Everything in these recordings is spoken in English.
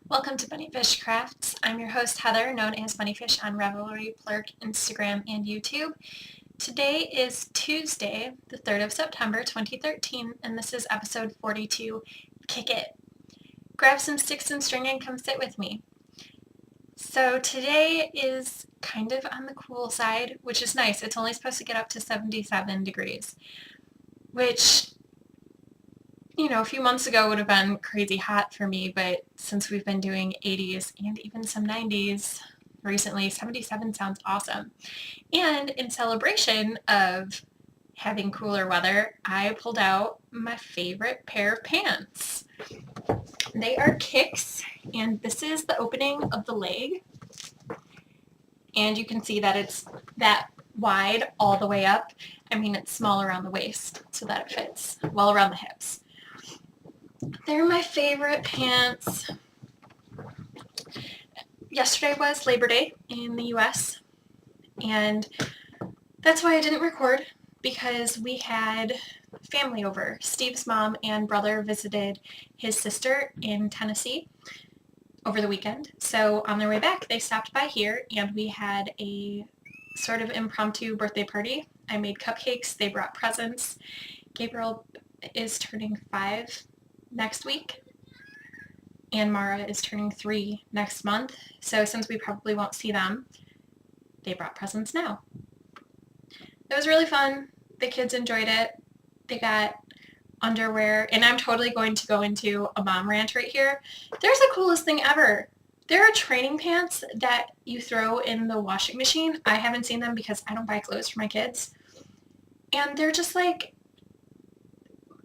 Welcome to Bunnyfish Crafts. I'm your host Heather, known as Bunnyfish on Revelry, Plurk, Instagram, and YouTube. Today is Tuesday, the 3rd of September 2013, and this is episode 42, Kick It. Grab some sticks and string and come sit with me. So today is kind of on the cool side, which is nice. It's only supposed to get up to 77 degrees, which a few months ago would have been crazy hot for me, but since we've been doing 80s and even some 90s recently, 77 sounds awesome. And in celebration of having cooler weather, I pulled out my favorite pair of pants. They are Kicks, and this is the opening of the leg. And you can see that it's that wide all the way up. I mean, it's small around the waist so that it fits well around the hips. They're my favorite pants. Yesterday was Labor Day in the US, and that's why I didn't record, because we had family over. Steve's mom and brother visited his sister in Tennessee over the weekend. So on their way back, they stopped by here, and we had a sort of impromptu birthday party. I made cupcakes. They brought presents. Gabriel is turning 5 next week, and Mara is turning 3 next month. So since we probably won't see them, they brought presents now. It was really fun. The kids enjoyed it. They got underwear, and I'm totally going to go into a mom rant right here. There's the coolest thing ever. There are training pants that you throw in the washing machine. I haven't seen them because I don't buy clothes for my kids. And they're just like,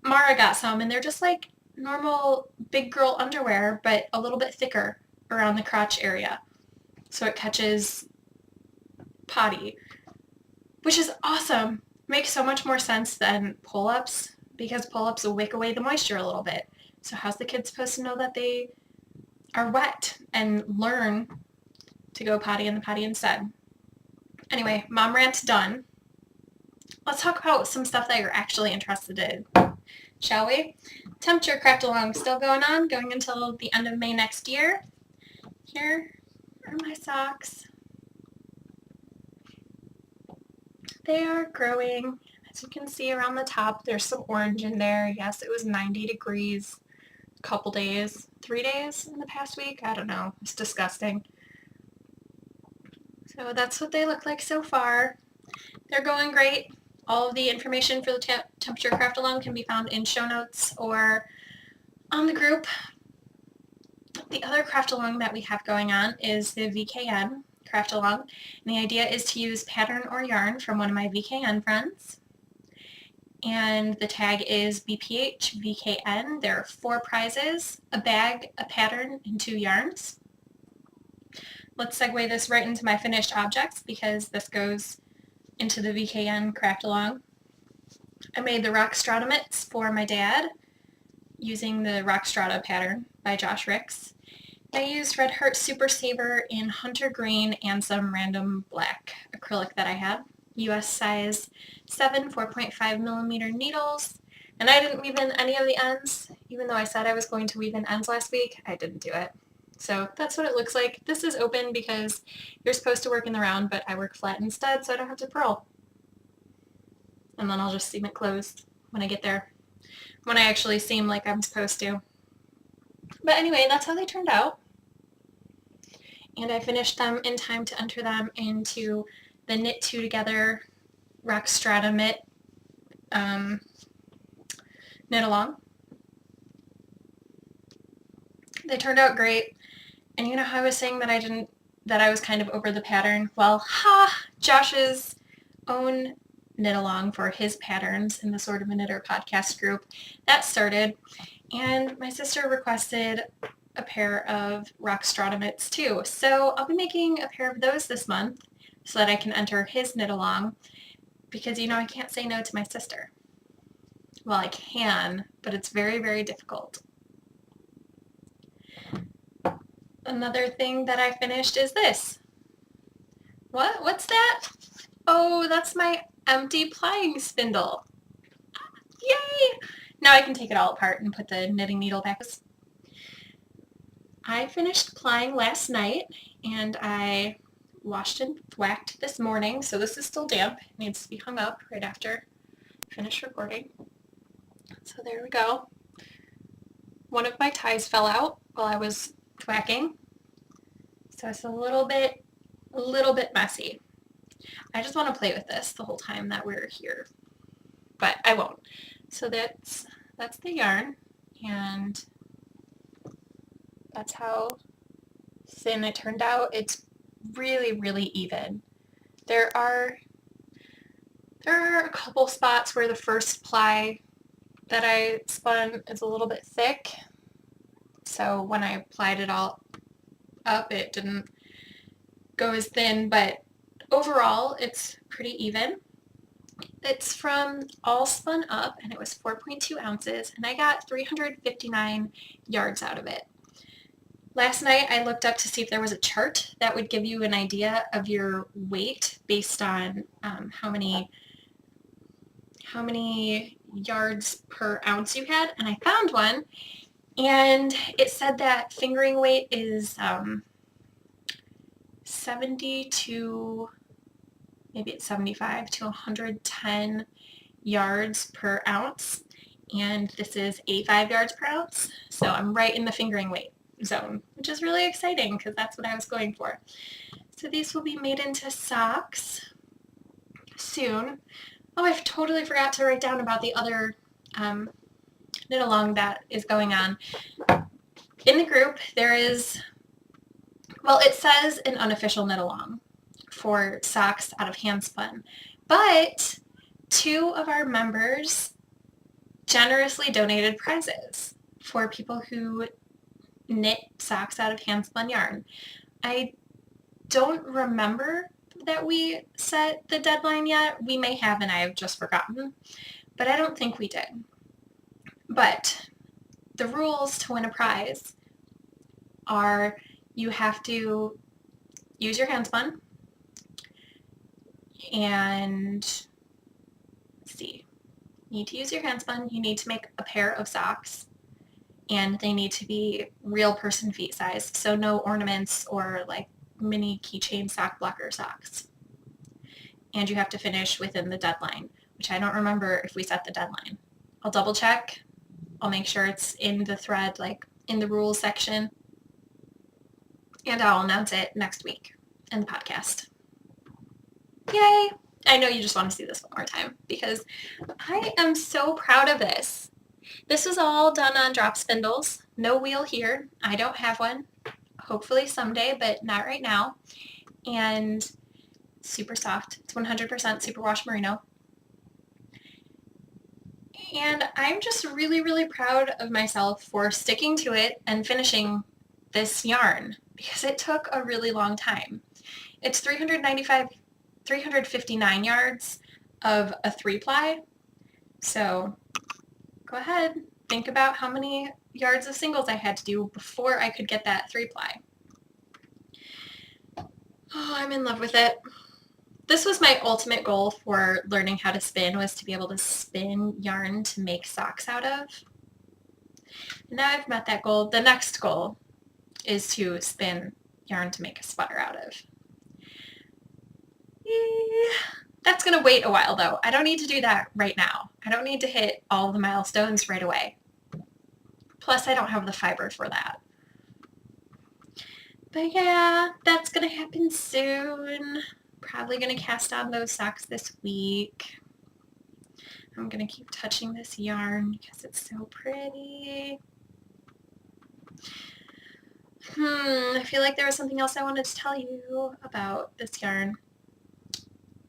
Mara got some, and they're just like normal big girl underwear, but a little bit thicker around the crotch area, so it catches potty, which is awesome. Makes so much more sense than pull-ups, because pull-ups will wick away the moisture a little bit. So how's the kid supposed to know that they are wet and learn to go potty in the potty instead? Anyway, mom rant done. Let's talk about some stuff that you're actually interested in, shall we? Temperature craft along still going on, going until the end of May next year. Here are my socks. They are growing. As you can see around the top, there's some orange in there. Yes, it was 90 degrees a couple days, 3 days in the past week. I don't know. It's disgusting. So that's what they look like so far. They're going great. All of the information for the temperature craft along can be found in show notes or on the group. The other craft along that we have going on is the VKN craft along. And the idea is to use pattern or yarn from one of my VKN friends. And the tag is BPH VKN. There are 4 prizes, a bag, a pattern, and 2 yarns. Let's segue this right into my finished objects, because this goes into the VKN craft along. I made the Rockstrata mitts for my dad using the Rockstrata pattern by Josh Ricks. I used Red Heart Super Saver in Hunter Green and some random black acrylic that I had. US size 7 4.5 millimeter needles, and I didn't weave in any of the ends. Even though I said I was going to weave in ends last week, I didn't do it. So that's what it looks like. This is open because you're supposed to work in the round, but I work flat instead, so I don't have to purl. And then I'll just seam it closed when I get there, when I actually seam like I'm supposed to. But anyway, that's how they turned out. And I finished them in time to enter them into the Knit 2 Together Rockstrata mitt knit along. They turned out great. And you know how I was saying that I was kind of over the pattern? Well, Josh's own knit along for his patterns in the Sort of a Knitter podcast group, that started, and my sister requested a pair of Rockstrata mitts too. So I'll be making a pair of those this month so that I can enter his knit along, because I can't say no to my sister. Well, I can, but it's very, very difficult. Another thing that I finished is this. What's that? Oh, that's my empty plying spindle. Yay! Now I can take it all apart and put the knitting needle back. I finished plying last night and I washed and thwacked this morning, so this is still damp. It needs to be hung up right after I finish recording. So there we go. One of my ties fell out while I was thwacking, so it's a little bit messy. I just want to play with this the whole time that we're here, but I won't. So that's the yarn, and that's how thin it turned out. It's really even. There are a couple spots where the first ply that I spun is a little bit thick, so when I plied it all up it didn't go as thin, but overall it's pretty even. It's from All Spun Up and it was 4.2 ounces and I got 359 yards out of it. Last night I looked up to see if there was a chart that would give you an idea of your weight based on how many yards per ounce you had, and I found one, and it said that fingering weight is 70 to maybe it's 75 to 110 yards per ounce, and this is 85 yards per ounce, so I'm right in the fingering weight zone, which is really exciting because that's what I was going for. So these will be made into socks soon. Oh, I totally forgot to write down about the other knit along that is going on. In the group there is, well, it says an unofficial knit along for socks out of hand spun, but 2 of our members generously donated prizes for people who knit socks out of hand spun yarn. I don't remember that we set the deadline yet. We may have and I have just forgotten, but I don't think we did. But the rules to win a prize are you have to use your hand spun and you need to use your hand spun, you need to make a pair of socks, and they need to be real person feet size, so no ornaments or like mini keychain sock blocker socks. And you have to finish within the deadline, which I don't remember if we set the deadline. I'll double check. I'll make sure it's in the thread, like in the rules section, and I'll announce it next week in the podcast. Yay! I know you just want to see this one more time because I am so proud of this. This was all done on drop spindles. No wheel here. I don't have one. Hopefully someday, but not right now. And super soft. It's 100% superwash merino. And I'm just really proud of myself for sticking to it and finishing this yarn because it took a really long time. It's 359 yards of a 3-ply. So go ahead, think about how many yards of singles I had to do before I could get that 3-ply. Oh, I'm in love with it. This was my ultimate goal for learning how to spin, was to be able to spin yarn to make socks out of. Now I've met that goal. The next goal is to spin yarn to make a sweater out of. That's going to wait a while though. I don't need to do that right now. I don't need to hit all the milestones right away. Plus I don't have the fiber for that. But yeah, that's going to happen soon. Probably going to cast on those socks this week. I'm going to keep touching this yarn because it's so pretty. I feel like there was something else I wanted to tell you about this yarn.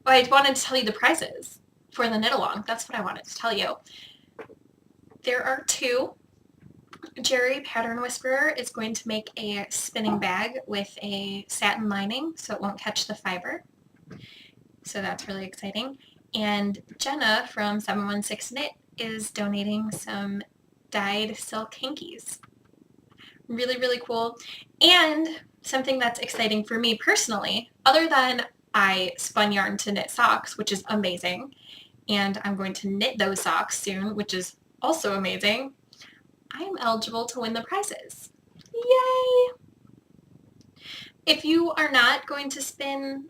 Oh, I wanted to tell you the prizes for the knit along. That's what I wanted to tell you. There are 2. Jerry Pattern Whisperer is going to make a spinning bag with a satin lining so it won't catch the fiber. So that's really exciting. And Jenna from 716 Knit is donating some dyed silk hankies. Really cool. And something that's exciting for me personally, other than I spun yarn to knit socks, which is amazing, and I'm going to knit those socks soon, which is also amazing, I am eligible to win the prizes. Yay! If you are not going to spin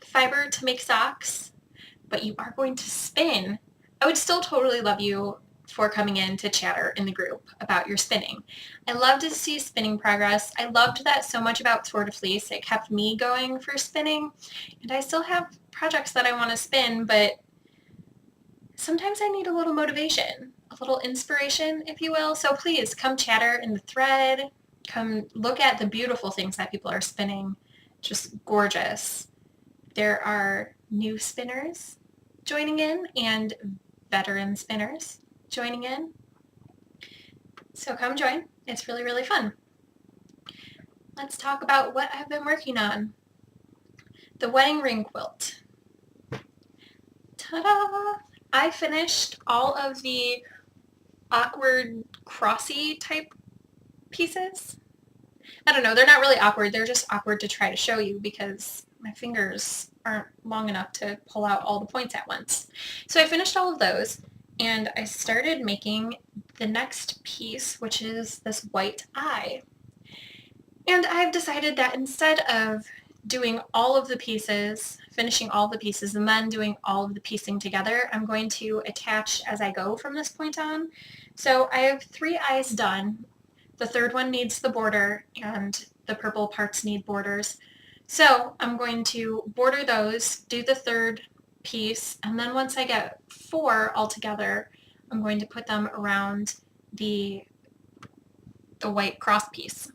fiber to make socks, but you are going to spin, I would still totally love you for coming in to chatter in the group about your spinning. I love to see spinning progress. I loved that so much about Tour de Fleece. It kept me going for spinning, and I still have projects that I want to spin, but sometimes I need a little motivation, a little inspiration, if you will. So please come chatter in the thread. Come look at the beautiful things that people are spinning. Just gorgeous. There are new spinners joining in and veteran spinners joining in. So come join. It's really, really fun. Let's talk about what I've been working on. The wedding ring quilt. Ta-da! I finished all of the awkward crossy type pieces. I don't know, they're not really awkward, they're just awkward to try to show you because my fingers aren't long enough to pull out all the points at once. So I finished all of those and I started making the next piece, which is this white eye. And I've decided that instead of doing all of the pieces, finishing all the pieces, and then doing all of the piecing together, I'm going to attach as I go from this point on. So I have 3 eyes done. The third one needs the border, and the purple parts need borders. So I'm going to border those, do the third piece, and then once I get 4 all together, I'm going to put them around the white cross piece.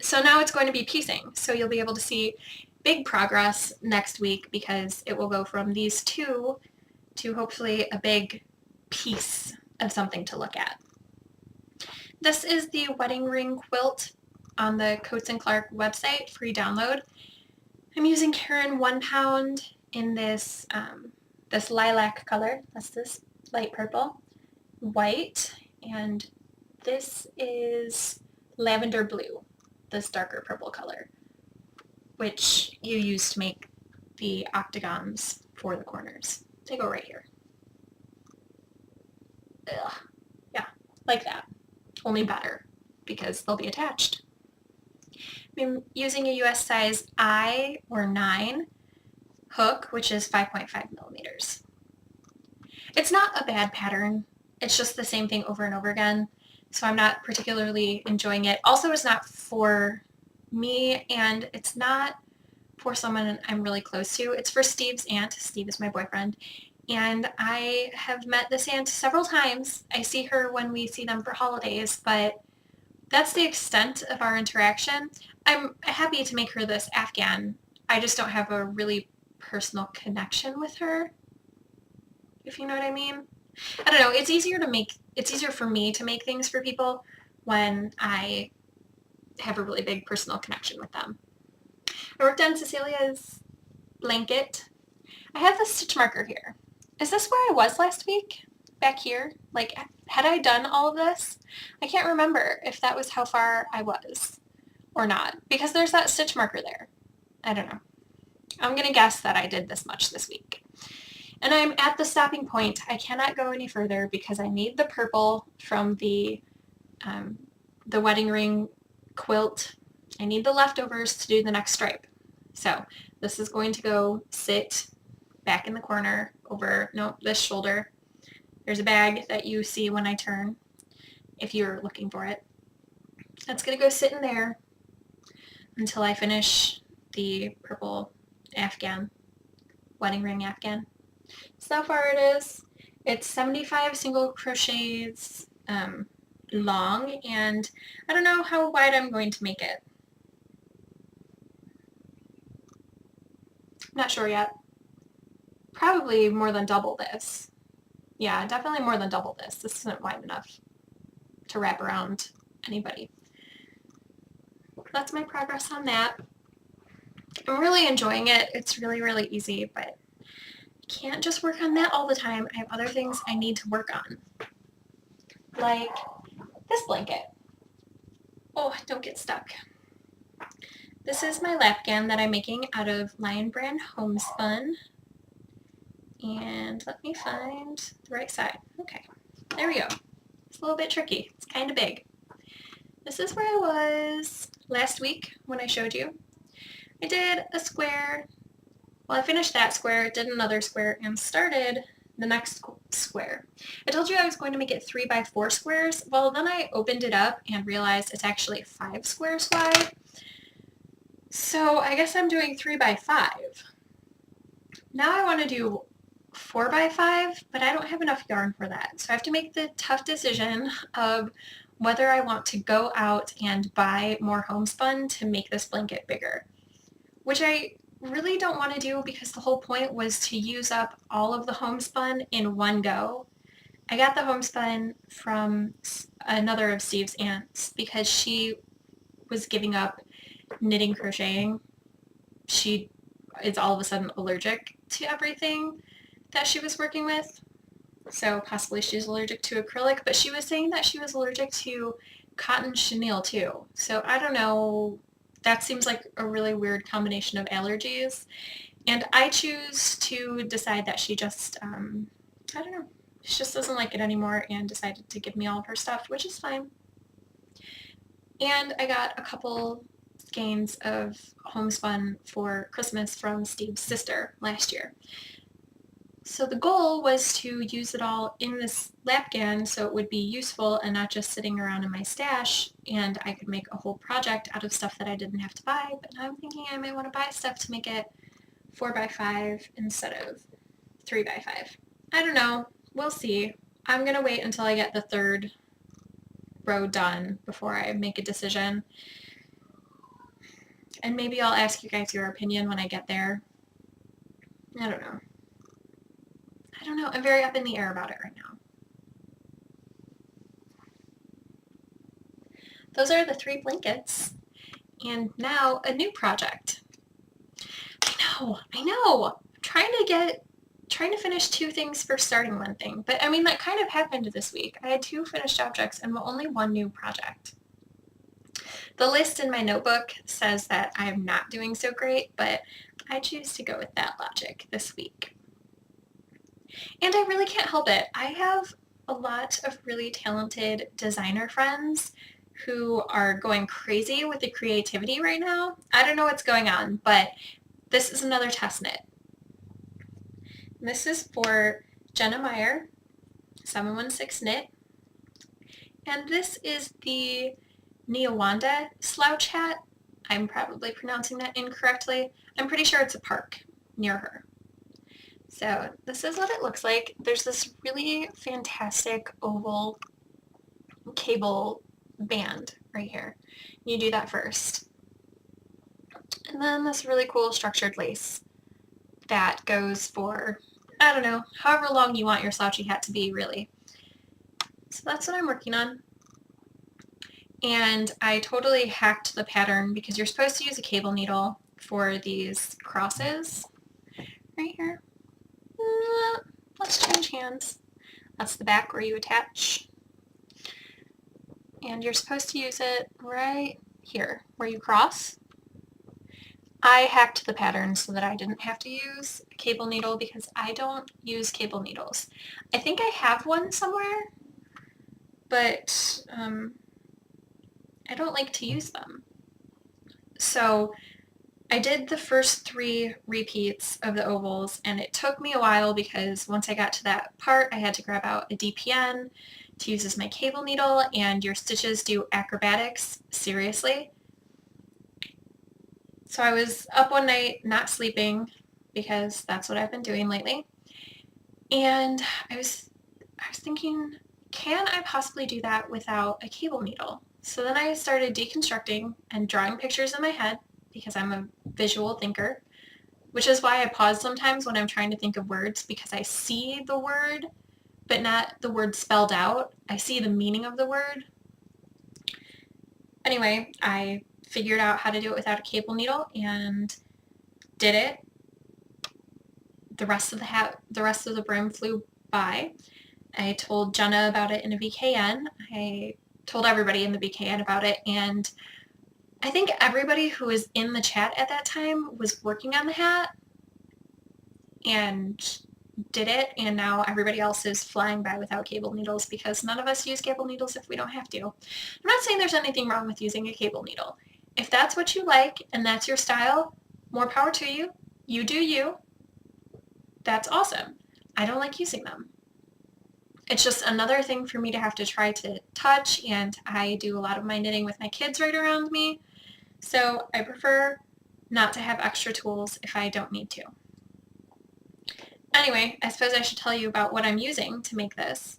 So now it's going to be piecing. So you'll be able to see big progress next week because it will go from these 2 to hopefully a big piece of something to look at. This is the wedding ring quilt on the Coats & Clark website, free download. I'm using Karen 1 pound in this, this lilac color. That's this light purple, white, and this is lavender blue, this darker purple color, which you use to make the octagons for the corners. They go right here. Ugh. Yeah, like that. Only better, because they'll be attached. I'm using a US size I or 9 hook, which is 5.5 millimeters. It's not a bad pattern. It's just the same thing over and over again, so I'm not particularly enjoying it. Also, it's not for me, and it's not for someone I'm really close to. It's for Steve's aunt. Steve is my boyfriend, and I have met this aunt several times. I see her when we see them for holidays, but that's the extent of our interaction. I'm happy to make her this Afghan. I just don't have a really personal connection with her, if you know what I mean. I don't know, it's easier for me to make things for people when I have a really big personal connection with them. I worked on Cecilia's blanket. I have the stitch marker here. Is this where I was last week? Back here? Like, had I done all of this? I can't remember if that was how far I was or not, because there's that stitch marker there. I don't know. I'm going to guess that I did this much this week. And I'm at the stopping point. I cannot go any further because I need the purple from the wedding ring quilt. I need the leftovers to do the next stripe. So this is going to go sit back in the corner over, no, this shoulder. There's a bag that you see when I turn, if you're looking for it. That's going to go sit in there until I finish the purple Afghan, wedding ring Afghan. So far it is. It's 75 single crochets long, and I don't know how wide I'm going to make it. Not sure yet. Probably more than double this. Yeah, definitely more than double this. This isn't wide enough to wrap around anybody. That's my progress on that. I'm really enjoying it. It's really, really easy, but I can't just work on that all the time. I have other things I need to work on. Like this blanket. Oh, don't get stuck. This is my lapghan that I'm making out of Lion Brand Homespun. And let me find the right side. Okay, there we go. It's a little bit tricky. It's kind of big. this is where I was last week when I showed you. I did a square. Well, I finished that square, did another square, and started the next square. I told you I was going to make it 3x4 squares. Well, then I opened it up and realized it's actually 5 squares wide. So I guess I'm doing 3x5. Now I want to do 4x5, but I don't have enough yarn for that. So I have to make the tough decision of whether I want to go out and buy more homespun to make this blanket bigger, which I really don't want to do because the whole point was to use up all of the homespun in one go. I got the homespun from another of Steve's aunts because she was giving up knitting crocheting. She is all of a sudden allergic to everything that she was working with. So possibly she's allergic to acrylic, but she was saying that she was allergic to cotton chenille too. So I don't know, that seems like a really weird combination of allergies. And I choose to decide that she just, I don't know, she just doesn't like it anymore and decided to give me all of her stuff, which is fine. And I got a couple skeins of homespun for Christmas from Steve's sister last year. So the goal was to use it all in this lapgan so it would be useful and not just sitting around in my stash, and I could make a whole project out of stuff that I didn't have to buy. But now I'm thinking I might want to buy stuff to make it 4x5 instead of 3x5. I don't know. We'll see. I'm going to wait until I get the third row done before I make a decision. And maybe I'll ask you guys your opinion when I get there. I don't know. I'm very up in the air about it right now. Those are the 3 blankets. And now a new project. I know. I'm trying to finish 2 things for starting 1 thing. But I mean, that kind of happened this week. I had 2 finished objects and only 1 new project. The list in my notebook says that I'm not doing so great, but I choose to go with that logic this week. And I really can't help it. I have a lot of really talented designer friends who are going crazy with the creativity right now. I don't know what's going on, but this is another test knit. This is for Jenna Meyer, 716 Knit. And this is the Neowanda slouch hat. I'm probably pronouncing that incorrectly. I'm pretty sure it's a park near her. So this is what it looks like. There's this really fantastic oval cable band right here. You do that first. And then this really cool structured lace that goes for, I don't know, however long you want your slouchy hat to be, really. So that's what I'm working on. And I totally hacked the pattern because you're supposed to use a cable needle for these crosses right here. Let's change hands. That's the back where you attach. And you're supposed to use it right here where you cross. I hacked the pattern so that I didn't have to use a cable needle because I don't use cable needles. I think I have one somewhere, but I don't like to use them. So I did the first 3 repeats of the ovals, and it took me a while because once I got to that part, I had to grab out a DPN to use as my cable needle, and your stitches do acrobatics, seriously. So I was up one night not sleeping because that's what I've been doing lately, and I was thinking, can I possibly do that without a cable needle? So then I started deconstructing and drawing pictures in my head because I'm a visual thinker, which is why I pause sometimes when I'm trying to think of words, because I see the word, but not the word spelled out. I see the meaning of the word. Anyway, I figured out how to do it without a cable needle and did it. The rest of the brim flew by. I told Jenna about it in a VKN. I told everybody in the VKN about it, and I think everybody who was in the chat at that time was working on the hat, and did it, and now everybody else is flying by without cable needles because none of us use cable needles if we don't have to. I'm not saying there's anything wrong with using a cable needle. If that's what you like and that's your style, more power to you. You do you. That's awesome. I don't like using them. It's just another thing for me to have to try to touch, and I do a lot of my knitting with my kids right around me, so I prefer not to have extra tools if I don't need to. Anyway, I suppose I should tell you about what I'm using to make this.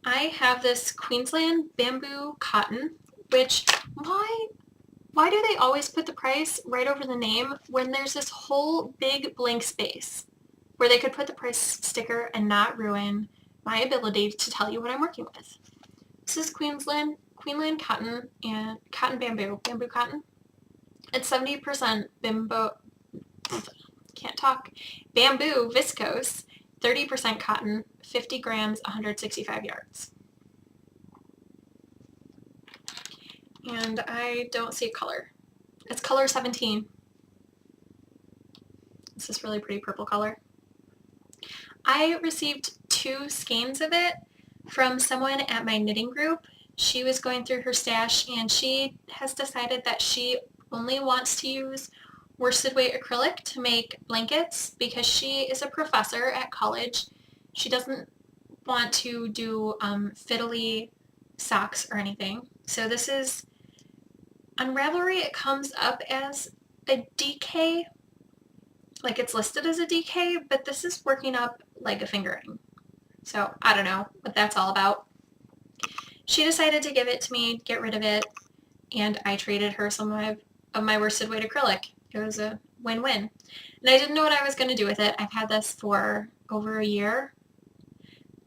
I have this Queensland bamboo cotton, which, why do they always put the price right over the name when there's this whole big blank space where they could put the price sticker and not ruin my ability to tell you what I'm working with? This is Queensland cotton and cotton bamboo cotton. It's 70% bamboo viscose, 30% cotton, 50 grams, 165 yards. And I don't see a color. It's color 17. It's this really pretty purple color. I received 2 skeins of it from someone at my knitting group. She was going through her stash and she has decided that she only wants to use worsted weight acrylic to make blankets because she is a professor at college. She doesn't want to do fiddly socks or anything. So this is, on Ravelry it comes up as a DK, like it's listed as a DK, but this is working up like a fingering. So I don't know what that's all about. She decided to give it to me, get rid of it, and I traded her some of my worsted weight acrylic. It was a win-win. And I didn't know what I was going to do with it. I've had this for over a year.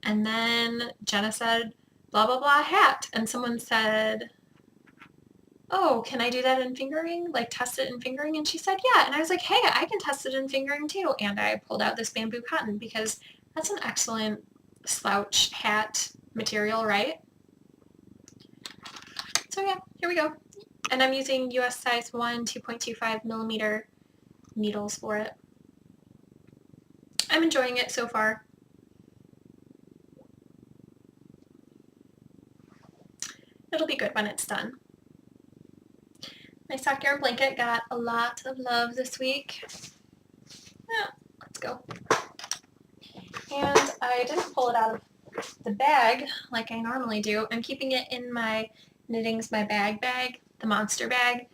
And then Jenna said, blah, blah, blah, hat. And someone said, oh, can I do that in fingering? Like test it in fingering? And she said, yeah. And I was like, hey, I can test it in fingering too. And I pulled out this bamboo cotton because that's an excellent slouch hat material, right? So yeah, here we go. And I'm using US size 1 2.25 millimeter needles for it. I'm enjoying it so far. It'll be good when it's done. My sock yarn blanket got a lot of love this week. Yeah, let's go. And I didn't pull it out of the bag like I normally do. I'm keeping it in my Knitting's My Bag bag, the monster bag,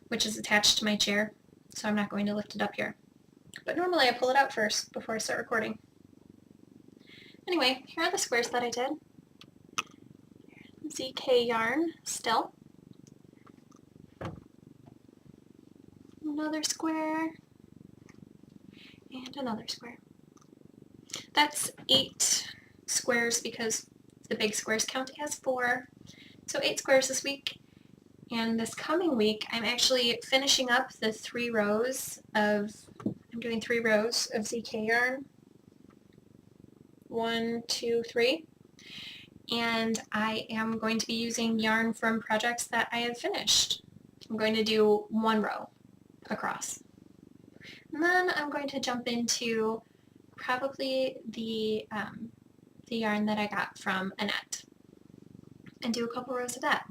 which is attached to my chair, so I'm not going to lift it up here. But normally I pull it out first before I start recording. Anyway, here are the squares that I did. ZK yarn still. Another square. And another square. That's 8 squares because the big squares count as 4. So 8 squares this week. And this coming week, I'm actually finishing up the 3 rows of, I'm doing 3 rows of ZK yarn. 1, 2, 3. And I am going to be using yarn from projects that I have finished. I'm going to do 1 row across. And then I'm going to jump into probably the yarn that I got from Annette and do a couple rows of that.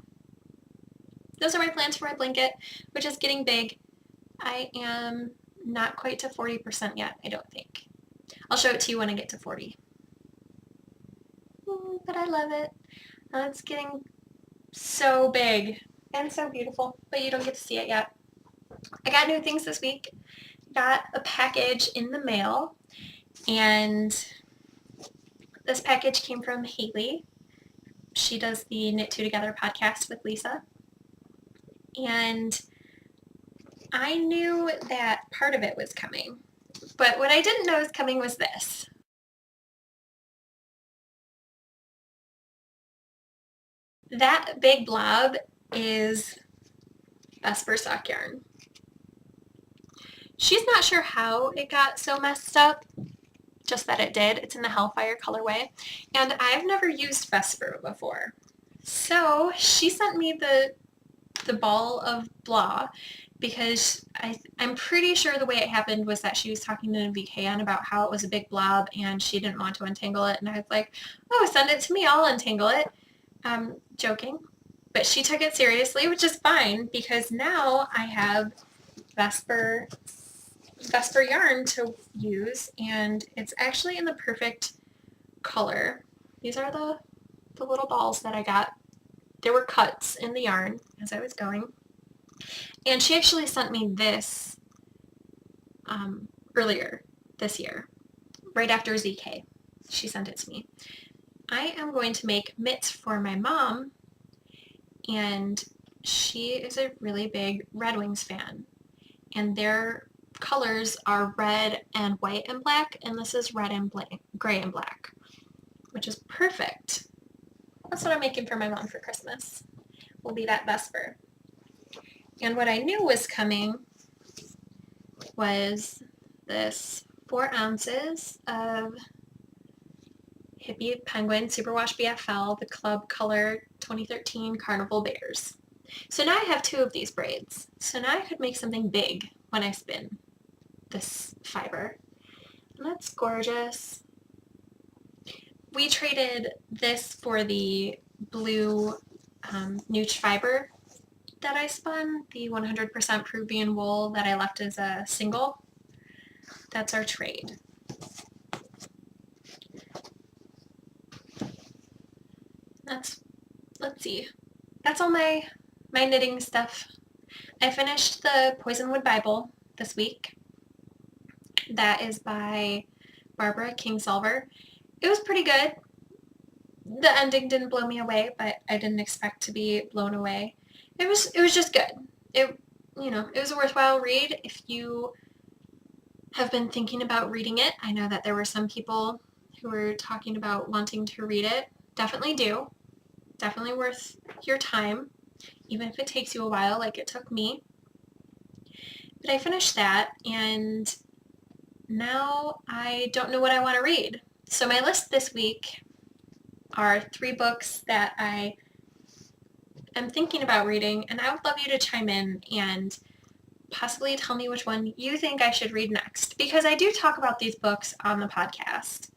Those are my plans for my blanket, which is getting big. I am not quite to 40% yet, I don't think. I'll show it to you when I get to 40. But I love it. It's getting so big and so beautiful, but you don't get to see it yet. I got new things this week. Got a package in the mail, and this package came from Haley. She does the Knit Two Together podcast with Lisa. And I knew that part of it was coming, but what I didn't know was coming was this. That big blob is Vesper sock yarn. She's not sure how it got so messed up, just that it did. It's in the Hellfire colorway, and I've never used Vesper before. So she sent me the ball of blah because I'm pretty sure the way it happened was that she was talking to VKN about how it was a big blob and she didn't want to untangle it, and I was like, oh, send it to me, I'll untangle it. Joking. But she took it seriously, which is fine, because now I have Vesper yarn to use, and it's actually in the perfect color. These are the little balls that I got. There were cuts in the yarn as I was going. And she actually sent me this earlier this year, right after ZK. She sent it to me. I am going to make mitts for my mom, and she is a really big Red Wings fan. And their colors are red and white and black, and this is red and gray and black, which is perfect. That's what I'm making for my mom for Christmas. Will be that Vesper. And what I knew was coming was this 4 ounces of Hippie Penguin Superwash BFL, the Club Color 2013 Carnival Bears. So now I have 2 of these braids. So now I could make something big when I spin this fiber. And that's gorgeous. We traded this for the blue Nooch fiber that I spun, the 100% Peruvian wool that I left as a single. That's our trade. Let's see. That's all my knitting stuff. I finished the Poisonwood Bible this week. That is by Barbara Kingsolver. It was pretty good. The ending didn't blow me away, but I didn't expect to be blown away. It was just good. It was a worthwhile read if you have been thinking about reading it. I know that there were some people who were talking about wanting to read it. Definitely do. Definitely worth your time, even if it takes you a while like it took me. But I finished that, and now I don't know what I want to read. So my list this week are 3 books that I am thinking about reading, and I would love you to chime in and possibly tell me which one you think I should read next, because I do talk about these books on the podcast,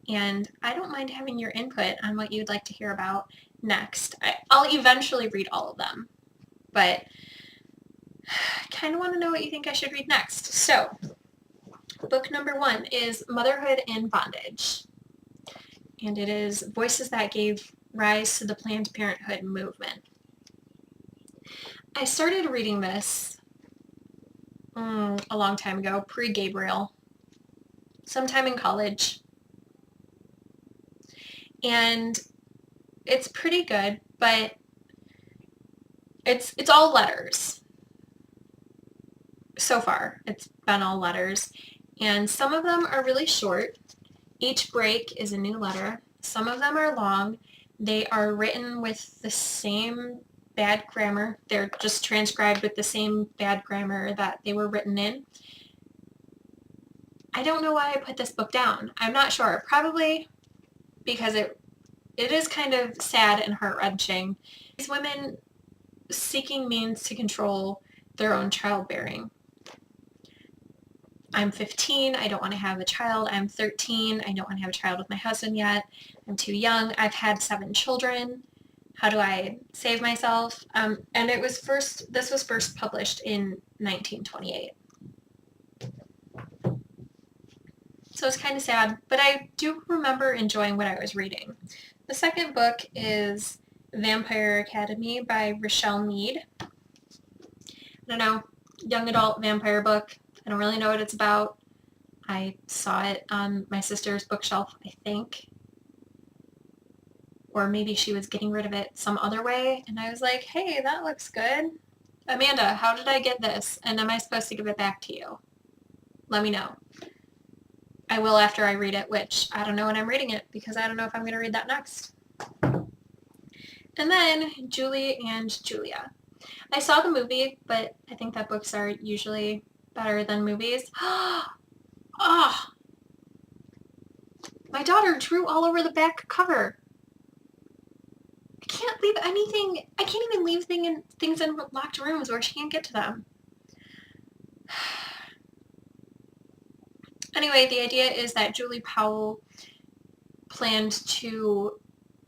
and I don't mind having your input on what you'd like to hear about next. I'll eventually read all of them, but I kind of want to know what you think I should read next. So, book number 1 is Motherhood in Bondage, and it is voices that gave rise to the Planned Parenthood movement. I started reading this a long time ago, pre-Gabriel, sometime in college, and it's pretty good, but it's all letters. So far, it's been all letters, and some of them are really short. Each break is a new letter. Some of them are long. They are written with the same bad grammar. They're just transcribed with the same bad grammar that they were written in. I don't know why I put this book down. I'm not sure. Probably because it is kind of sad and heart-wrenching. These women seeking means to control their own childbearing. I'm 15, I don't want to have a child. I'm 13, I don't want to have a child with my husband yet. I'm too young. I've had 7 children. How do I save myself? And this was first published in 1928. So it's kind of sad, but I do remember enjoying what I was reading. The second book is Vampire Academy by Rochelle Mead. I don't know, young adult vampire book. I don't really know what it's about. I saw it on my sister's bookshelf, I think. Or maybe she was getting rid of it some other way, and I was like, hey, that looks good. Amanda, how did I get this? And am I supposed to give it back to you? Let me know. I will after I read it, which I don't know when I'm reading it, because I don't know if I'm going to read that next. And then Julie and Julia. I saw the movie, but I think that books are usually better than movies. Oh, my daughter drew all over the back cover. I can't leave anything. I can't even leave things in locked rooms where she can't get to them. anyway, the idea is that Julie Powell planned to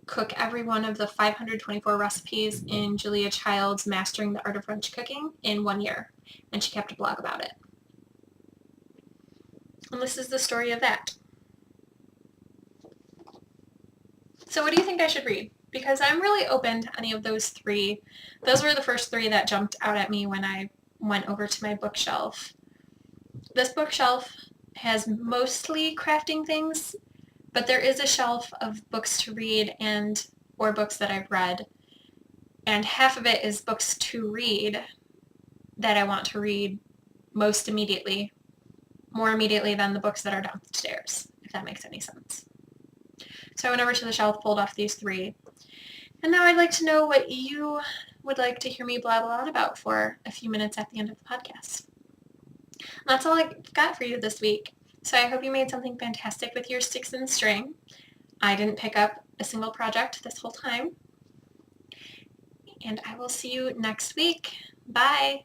cook every one of the 524 recipes in Julia Child's Mastering the Art of French Cooking in 1 year, and she kept a blog about it. And this is the story of that. So what do you think I should read? Because I'm really open to any of those three. Those were the first three that jumped out at me when I went over to my bookshelf. This bookshelf has mostly crafting things, but there is a shelf of books to read or books that I've read, and half of it is books to read that I want to read most immediately, more immediately than the books that are downstairs, if that makes any sense. So I went over to the shelf, pulled off these three, and now I'd like to know what you would like to hear me blabble on about for a few minutes at the end of the podcast. And that's all I've got for you this week. So I hope you made something fantastic with your sticks and string. I didn't pick up a single project this whole time. And I will see you next week. Bye!